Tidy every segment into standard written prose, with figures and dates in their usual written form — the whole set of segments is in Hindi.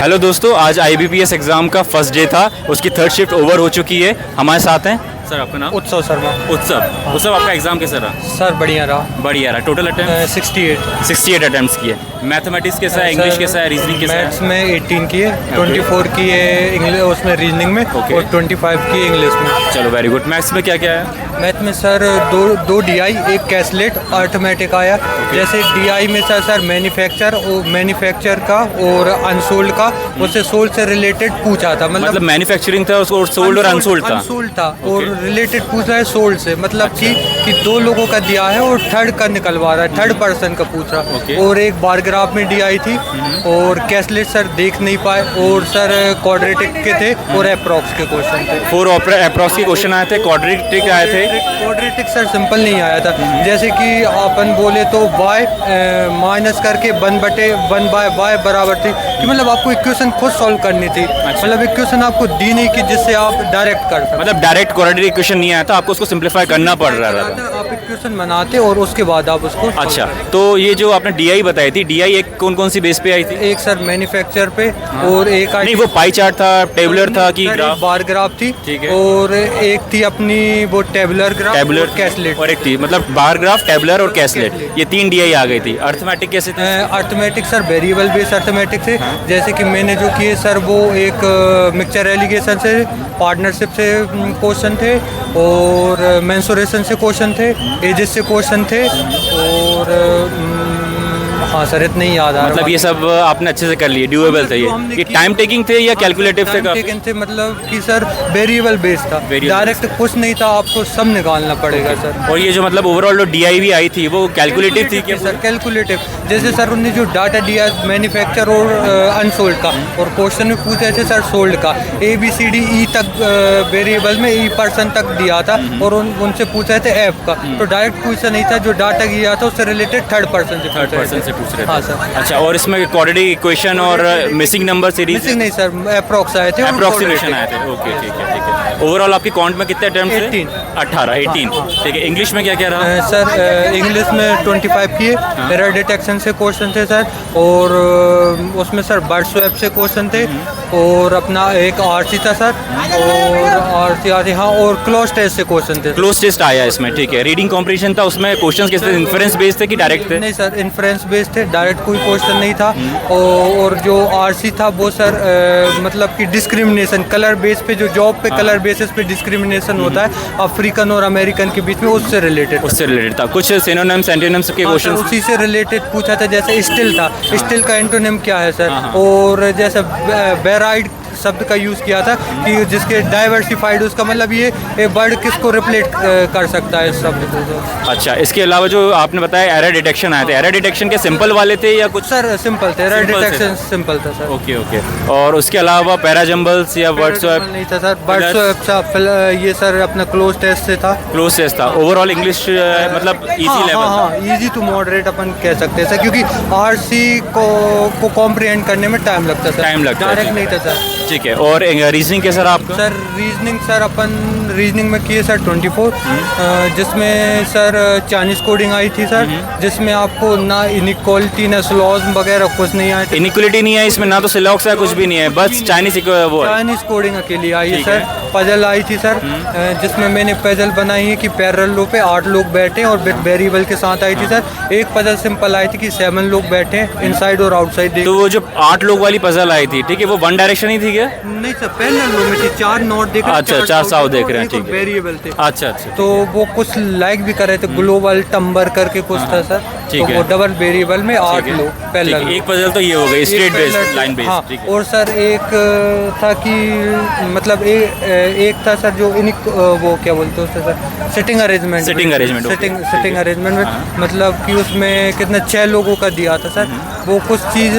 हेलो दोस्तों, आज IBPS एग्ज़ाम का फर्स्ट डे था, उसकी थर्ड शिफ्ट ओवर हो चुकी है। हमारे साथ हैं सर, आपका नाम? उत्सव शर्मा। उत्सव आपका एग्ज़ाम कैसा रहा? सर बढ़िया रहा। बढ़िया रहा। टोटल अटेम्प्ट 68 अटेम्प्ट्स किए। मैथमेटिक्स कैसा है, इंग्लिश कैसा है, रीजनिंग कैसा है? मैथ्स में 18 की है, 24 की है इंग्लिश उसमें रीजनिंग में, और 25 की इंग्लिश में। चलो वेरी गुड। मैथ्स में क्या क्या है? मैथ में सर दो DI, एक कैसलेट, अर्थमेटिक आया। जैसे DI में सर मैन्युफैक्चर का और अनसोल्ड का, उससे सोल्ड से रिलेटेड पूछा था। मतलब मैन्युफैक्चरिंग था, उसको सोल्ड और अनसोल्ड था और रिलेटेड पूछ रहा है सोल्ड से, मतलब कि दो लोगों का दिया है और थर्ड का निकलवा रहा है, थर्ड पर्सन का पूछ रहा। और एक बार ग्राफ में DI थी, और कैसलेट सर देख नहीं पाए, और सर क्वाड्रेटिक के थे और अप्रॉक्स के क्वेश्चन थे। 4 अप्रॉक्स के क्वेश्चन आए थे, क्वाड्रेटिक आए थे। क्वाड्रेटिक सर सिंपल नहीं आया था। जैसे कि अपन बोले तो y माइनस करके 1/y बराबर थी, कि मतलब आपको इक्वेशन खुद सॉल्व करनी थी। मतलब इक्वेशन आपको दी नहीं कि जिससे आप डायरेक्ट कर सकते। मतलब डायरेक्ट क्वाड्रेटिक इक्वेशन नहीं आया था, आपको उसको सिंप्लीफाई करना पड़ रहा था। आप इक्वेशन बनाते और उसके बाद आप उसको। अच्छा, तो ये जो आपने DI बताई थी, DI एक कौन कौन सी बेस पे आई थी? एक सर मैन्युफैक्चर पे, और एक नहीं, वो पाई चार्ट था, टेबुलर था कि ग्राफ? बार ग्राफ थी, ठीक है। और एक थी अपनी वो टेबुलर ग्राफ, टेबुलर कैसलेट, और एक थी मतलब बार ग्राफ, टेबुलर और कैसलेट, ये 3 DI आ गई थी। अर्थमेटिक कैसे थे? Arithmetic sir variable based arithmetic थे। जैसे कि मैंने जो किए सर, वो एक मिक्सचर एलिगेशन से, पार्टनरशिप से क्वेश्चन थे, और मेंसुरेशन से क्वेश्चन थे, एजेस से क्वेश्चन थे, और हाँ सर इतना ही याद आ रहा। मतलब ये सब आपने अच्छे से कर लिए, ड्यूएबल थे ये टाइम टेकिंग थे या कैलकुलेटिव थे? टाइम टेकिंग थे, मतलब कि सर वेरिएबल बेस्ड था, डायरेक्ट कुछ नहीं था, आपको सब निकालना पड़ेगा सर। और ये जो मतलब ओवरऑल जो DI भी आई थी, वो कैलकुलेटिव थी क्या? Sir calculative. जैसे सर उन्होंने जो डाटा दिया मैन्युफैक्चर और अनसोल्ड का, और क्वेश्चन में पूछे थे सर सोल्ड का, ABCDE तक वेरिएबल में E% तक दिया था, और उनसे पूछे थे F का। तो डायरेक्ट क्वेश्चन नहीं था, जो डाटा दिया था उससे रिलेटेड थर्ड पर्सन से पूछ रहे थे। हाँ सर। अच्छा, और इसमें क्वाड्रेटिक इक्वेशन और मिसिंग नंबर सीरीज? मिसिंग नहीं सर, अप्रॉक्स आए थे, अप्रॉक्सीमेशन आए थे। ओके, ठीक है। ओवरऑल आपकी काउंट में कितने अटेम्प्ट थे? 18। ठीक है। इंग्लिश में क्या क्या रहा? सर इंग्लिश में 25 किए, एरर डिटेक्शन से क्वेश्चन थे सर, और उसमें सर बर्ड स्वैप से क्वेश्चन थे, और अपना एक RC था सर, और RC हाँ, और क्लोज टेस्ट से क्वेश्चन थे। क्लोज टेस्ट आया इसमें, ठीक है। रीडिंग कॉम्प्रिहेंशन था, उसमें क्वेश्चंस कैसे, इन्फरेंस बेस्ड थे कि डायरेक्ट थे? नहीं सर, इन्फ्रेंस बेस्ड थे, डायरेक्ट कोई क्वेश्चन नहीं था। और जो RC था वो सर मतलब कि डिस्क्रिमिनेशन, कलर बेस पे, जो जॉब पे कलर बेसिस पे डिस्क्रिमिनेशन होता है अफ्रीकन और अमेरिकन के बीच में, उससे रिलेटेड था। कुछ सिनोनिम्स एंटोनिम्स के क्वेश्चन उसी से रिलेटेड पूछा था। जैसे स्टिल था, स्टिल का एंटोनिम क्या है सर, और जैसे बेराइड शब्द का यूज़ किया था, कि जिसके डाइवर्सिफाइड, उसका मतलब ये वर्ड किसको रिप्लेट कर सकता है इस शब्द को। अच्छा, इसके अलावा जो आपने बताया एरर डिटेक्शन आए थे, एरर डिटेक्शन के सिंपल वाले थे या कुछ? सर सिंपल थे, एरर डिटेक्शन सिंपल था सर। ओके। और उसके अलावा पैराजम्बल्स या वर्ड स्वैप? नहीं था सर, वर्ड स्वैप ये सर अपना क्लोज टेस्ट से था। क्लोज टेस्ट था। ओवरऑल इंग्लिश मतलब इजी लेवल? हाँ, इजी टू मॉडरेट अपन कह सकते हैं सर, क्योंकि RC को कॉम्प्रिहेंड करने में टाइम लगता है, डायरेक्ट नहीं था सर। ठीक है। और रीजनिंग कैसा रहा आपका? सर रीजनिंग सर अपन रीजनिंग में किए सर 24, जिसमें सर चाइनीज कोडिंग आई थी सर, जिसमें आपको ना इनइक्वालिटी ना स्लॉज वगैरह कुछ नहीं आया। इनइक्वालिटी नहीं है इसमें, ना तो सिलॉक्स है, कुछ भी नहीं है, बस चाइनीज कोडिंग अकेली आई है सर। पजल आई थी सर, जिसमें मैंने पजल बनाई है कि पैरेलल रो पे 8 लोग बैठे और वेरिएबल के साथ आई थी सर। एक पजल सिंपल आई थी कि 7 लोग बैठे इनसाइड और आउटसाइड। तो वो जो 8 लोग वाली पजल आई थी, ठीक है, वो वन डायरेक्शन ही थी क्या? नहीं सर, पैरेलल रो में थी, 4 नॉर्थ देख रहे हैं। अच्छा, 4 साउथ देख रहे हैं, ठीक है। वेरिएबल थे। अच्छा। तो वो कुछ लाइक भी कर रहे थे, ग्लोबल टम्बर करके कुछ था सर, तो वो डबल वेरिएबल में 8 लोग पैरेलल। एक पजल तो ये हो गई स्ट्रेट बेस्ड, लाइन बेस्ड। हाँ, और सर एक था कि मतलब एक था सर जो वो क्या बोलते हैं उससे सर, सिटिंग अरेंजमेंट में, मतलब कि उसमें कितने 6 लोगों का दिया था सर। वो कुछ चीज़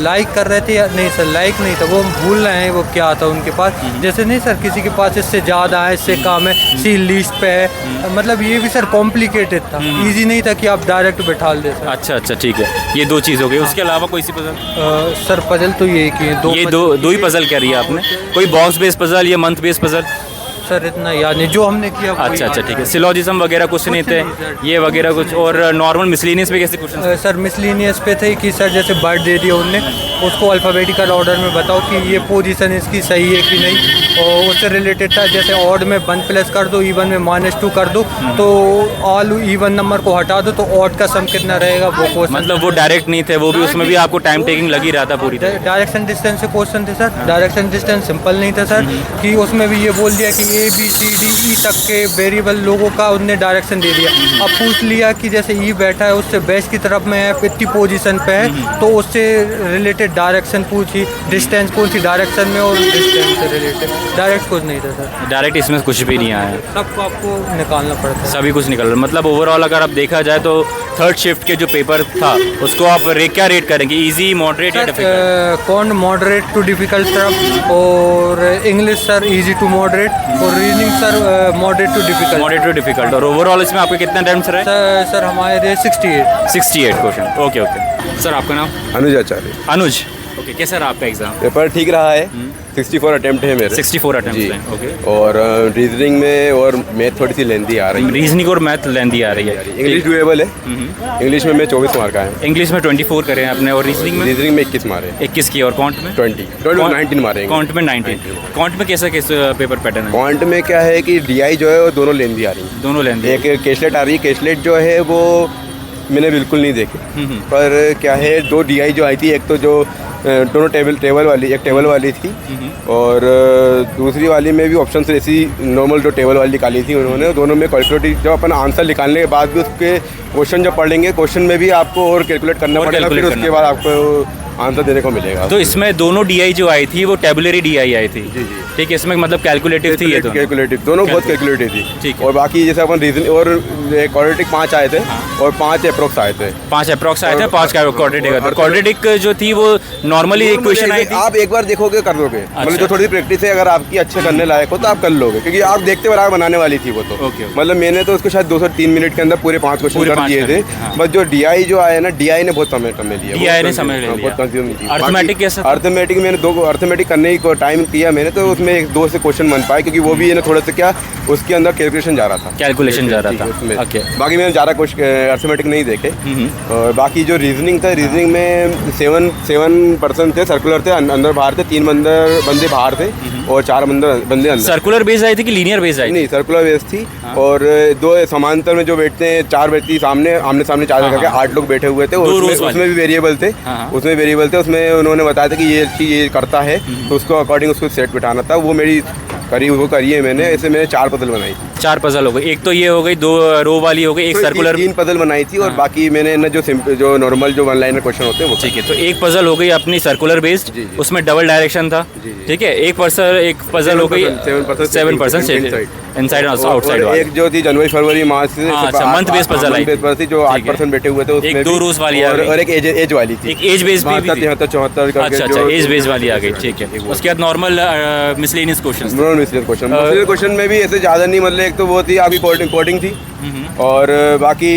लाइक कर रहे थे या नहीं सर, लाइक नहीं था, वो भूल रहे हैं वो क्या था उनके पास। जैसे नहीं सर, किसी के पास इससे ज़्यादा है, इससे कम है, सी लिस्ट पे है, मतलब ये भी सर कॉम्प्लिकेटेड था, इजी नहीं था कि आप डायरेक्ट बैठा दे सर। अच्छा, ठीक है। ये 2 चीज़ हो गई। उसके अलावा कोई सी पजल? सर पजल तो ये कि दो ही पजल कह रही है आपने। कोई बॉक्स बेस्ड पजल या मंथ बेस्ड पजल? सर इतना याद नहीं, जो हमने किया। अच्छा, ठीक है। सिलोजिज्म वगैरह कुछ नहीं थे ये वगैरह कुछ? और नॉर्मल मिसलिनियस पे कैसे क्वेश्चन? सर मिसलिनियस पे थे कि सर जैसे बर्ड दे दिया उनने, उसको अल्फ़ाबेटिकल ऑर्डर में बताओ कि ये पोजीशन इसकी सही है कि नहीं। और उससे रिलेटेड था जैसे ऑड में 1 प्लस कर दो, इवन में -2 कर दो, तो ऑल इवन नंबर को हटा दो तो ऑड का सम कितना रहेगा वो क्वेश्चन। मतलब वो डायरेक्ट नहीं थे, वो भी उसमें भी आपको टाइम टेकिंग लगी रहा था पूरी तरह। डायरेक्शन डिस्टेंस से क्वेश्चन थे सर। डायरेक्शन डिस्टेंस सिंपल नहीं था सर, कि उसमें भी ये बोल दिया कि ABCDE तक के वेरिएबल लोगों का उनने डायरेक्शन दे दिया। अब पूछ लिया कि जैसे ई बैठा है उससे वेस्ट की तरफ में है, कितनी पोजीशन पे है, तो उससे रिलेटेड डायरेक्शन पूछी, डिस्टेंस कौन सी डायरेक्शन में और डिस्टेंस से रिलेटेड। डायरेक्ट कुछ नहीं था सर, डायरेक्ट इसमें कुछ भी नहीं आया, सबको आपको निकालना पड़ता है। सभी कुछ निकल रहा है। मतलब ओवरऑल अगर आप देखा जाए तो थर्ड शिफ्ट के जो पेपर था उसको आप क्या रेट करेंगे, इजी, मॉडरेट या डिफिकल्ट? कौन मॉडरेट टू डिफिकल्ट तरफ, और English sir easy to moderate, और reasoning sir moderate to difficult. Moderate to difficult. और ओवरऑल इसमें आपके कितने अटेम्प्ट्स रहे? सर हमारे 68 क्वेश्चन। Okay okay. सर आपका नाम? अनुज आचार्य। अनुज, ओके। कैसा रहा आपका एग्जाम? पेपर ठीक रहा है। 64 अटेम्प्ट है मेरे। 64 अटेम्प्ट्स जी। हैं, ओके। और रीजनिंग में और मैथ थोड़ी सी लेंदी आ रही है। रीजनिंग और मैथ लेंदी आ रही है। इंग्लिश डुएबल है। इंग्लिश में मैं 24 मार्क आए हैं। इंग्लिश में 24 करे हैं आपने, और रीजनिंग में? रीजनिंग में 21 मारे। 21 की। और कॉन्ट में? 19 मारे। कॉन्ट में 19। कॉन्ट में कैसा पेपर पैटर्न है? क्वांट में क्या है कि DI जो है वो दोनों लेंदी आ रही है। दोनों लेंदी। एक केसलेट आ रही है। केसलेट जो है वो मैंने बिल्कुल नहीं देखे, पर क्या है 2 DI जो आई थी, एक तो जो दोनों टेबल वाली, एक टेबल वाली थी और दूसरी वाली में भी ऑप्शन से ऐसी नॉर्मल जो टेबल वाली निकाली थी उन्होंने। दोनों में कैलकुलेटिव, जब अपन आंसर निकालने के बाद भी उसके क्वेश्चन जब पढ़ेंगे, क्वेश्चन में भी आपको और कैलकुलेट करना पड़ेगा, फिर उसके बाद आपको आंसर देने को मिलेगा। तो इसमें दोनों DI जो आई थी वो टेबुलरी DI आई थी। जी जी। ठीक है, इसमें मतलब कैलकुलेटिव थी ये दोनों? कैलकुलेटिव दोनों बहुत कैलकुलेटिव थी। ठीक है। और बाकी जैसे अपन रीजन और क्वाड्रेटिक 5 आए थे और 5 अप्रोक्स आए थे। 5 अप्रोक्स आए थे, 5 क्वाड्रेटिक। क्वाड्रेटिक जो थी वो नॉर्मली इक्वेशन आई थी। आप एक बार देखोगे कर दोगे, मतलब जो थोड़ी सी प्रैक्टिस है अगर आपकी अच्छे करने लायक हो तो आप कर लोगे, क्योंकि आप देखते बराबर बनाने वाली थी वो तो। ओके। मतलब मैंने तो उसको शायद 2 से 3 मिनट के अंदर पूरे 5 क्वेश्चन कर दिए थे। बस जो DI जो आया ना, DI ने बहुत समय लिया। DI ने समय ले लिया। बहुत कंफ्यूजन थी। अर्थमेटिक कैसा था? अर्थमेटिक मैंने 2 अर्थमेटिक करने की टाइम किया मैंने, तो उसमें 1-2 से क्वेश्चन बन पाए, क्योंकि वो भी ना थोड़ा सा क्या उसके अंदर कैलकुलेशन जा रहा था। कैलकुलेशन जा रहा था उसमें। ओके। बाकी मैंने ज़्यादा अर्थमेटिक नहीं देखे। और बाकी जो रीजनिंग था, रीजनिंग में 7% थे, सर्कुलर थे, अंदर बाहर थे, 3 बंदे बाहर थे और 4 बंदे अंदर। सर्कुलर बेस आई थी कि लीनियर बेस आई? नहीं, सर्कुलर बेस थी। और 2 समांतर में जो बैठते हैं, 4 व्यक्ति आमने सामने 4 करके 8 लोग बैठे हुए थे। उसमें भी वेरिएबल थे। उसमें उन्होंने बताया था कि ये करता है, तो उसको अकॉर्डिंग उसको सेट बिठाना था। वो मेरी करी है मैंने। ऐसे मैंने 4 पजल बनाई थी। 4 पजल हो गई। एक तो ये हो गई, 2 रो वाली हो गई, एक सर्कुलर। 3 पजल बनाई थी। और बाकी मैंने ना जो नॉर्मल जो 1 लाइनर क्वेश्चन होते हैं वो। ठीक है, तो एक पजल हो गई अपनी सर्कुलर बेस्ड, उसमें डबल डायरेक्शन था। ठीक है, एक पजल हो गई 7% इनसाइड आउटसाइड। एक जो थी जनवरी फरवरी मार्च से मंथ बेस पजल आई थी, जो 8% बैठे हुए थे, उसमें 2 रोज वाली और एक एज वाली थी। एक एज बेस भी थी। 73-74 करके। अच्छा, एज बेस वाली आ गई। ठीक है, उसके बाद नॉर्मल मिसलेनियस क्वेश्चन में भी ऐसे ज़्यादा नहीं, मतलब एक तो वो थी आपकी कोडिंग थी, और बाकी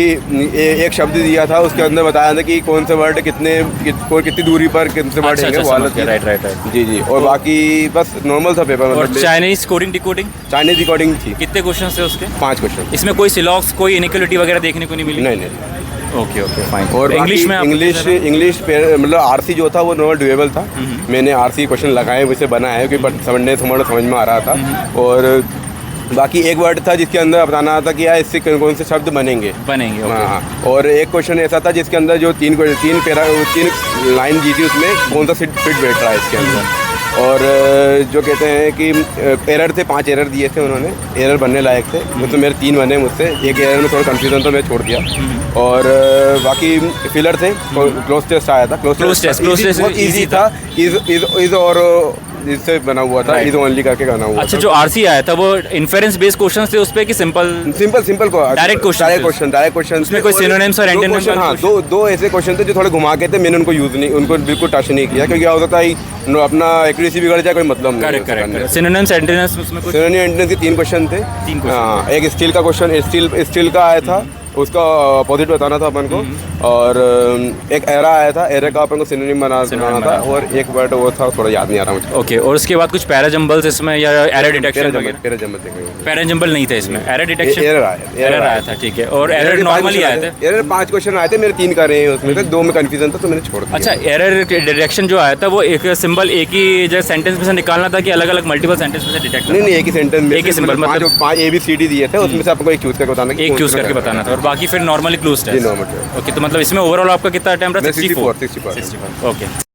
एक शब्द दिया था, उसके अंदर बताया था कि कौन से वर्ड कितनी दूरी पर कितने से वर्ड है वो हालत। राइट। जी। और बाकी बस नॉर्मल था पेपर। और Chinese coding decoding? Chinese decoding थी। कितने क्वेश्चन थे उसके? 5 क्वेश्चन। इसमें कोई सिलॉक्स, कोई इनइक्वालिटी वगैरह देखने को नहीं मिली? नहीं। Okay fine. और इंग्लिश में मतलब RC जो था वो नॉर्मल डुएबल था। मैंने RC क्वेश्चन लगाए, वैसे बनाया है, क्योंकि समझ में आ रहा था। और बाकी एक वर्ड था जिसके अंदर बताना था कि यार इससे कौन से शब्द बनेंगे। हाँ। और एक क्वेश्चन ऐसा था जिसके अंदर जो 3 लाइन दी थी, उसमें कौन सा फिट बैठ रहा है इसके अंदर। और जो कहते हैं कि एरर थे, 5 एरर दिए थे उन्होंने, एरर बनने लायक थे। तो मेरे 3 बने मुझसे, एक एरर में थोड़ा कंफ्यूजन तो मैं छोड़ दिया। और बाकी फिलर थे। क्लोज टेस्ट आया था। क्लोज टेस्ट बहुत ईजी था। इज और इससे बना हुआ था, इज ओनली करके बना हुआ। अच्छा, जो RC आया था वो इन्फेरेंस बेस्ड क्वेश्चन थे उस पे कि सिंपल डायरेक्ट क्वेश्चन? उसमें कोई सिनोनिम्स और एंटोनिम्स? हाँ, दो ऐसे क्वेश्चन थे जो थोड़े घुमा के थे। मैंने उनको बिल्कुल टच नहीं किया, क्योंकि क्या होता है अपना एक्यूरेसी बिगड़ जाए, कोई मतलब नहीं। करेक्ट। सिनोनिम्स एंटोनिम्स उसमें कुछ? सिनोनिम एंटोनिम्स के 3 क्वेश्चन थे। हाँ, एक स्टील का क्वेश्चन, स्टील का आया था। उसका अपोजिट बताना था अपन को। और एक एरा आया था, एरा का अपन को सिनोनिम बनाना था, और एक वर्ड वो था थोड़ा याद नहीं आ रहा मुझे। ओके, और उसके बाद कुछ पैराजम्बल्स इसमें या एरर डिटेक्शन वगैरह? पैराजम्बल नहीं थे इसमें, एरर डिटेक्शन एरर आया था, ठीक है। और एरर नॉर्मली आए थे? एरर 5 क्वेश्चन आए थे, मेरे 3 कर रहे हैं उसमें से, 2 में कंफ्यूजन था तो मैंने छोड़ दिया। अच्छा, एरर डिटेक्शन जो आया था वो एक सिंबल एक ही जो सेंटेंस में से निकालना था कि अलग अलग मल्टीपल सेंटेंस में से डिटेक्ट? नहीं, एक ही सेंटेंस में, एक ही सिंबल, मतलब 5 ABCD दिए थे, उसमें से आपको एक चूज करके बताना, एक चूज करके बताना था, और बाकी फिर नॉर्मली क्लोज टेस्ट। ओके, तो मतलब इसमें ओवरऑल आपका कितना अटेम्प्ट रहा? 64। ओके।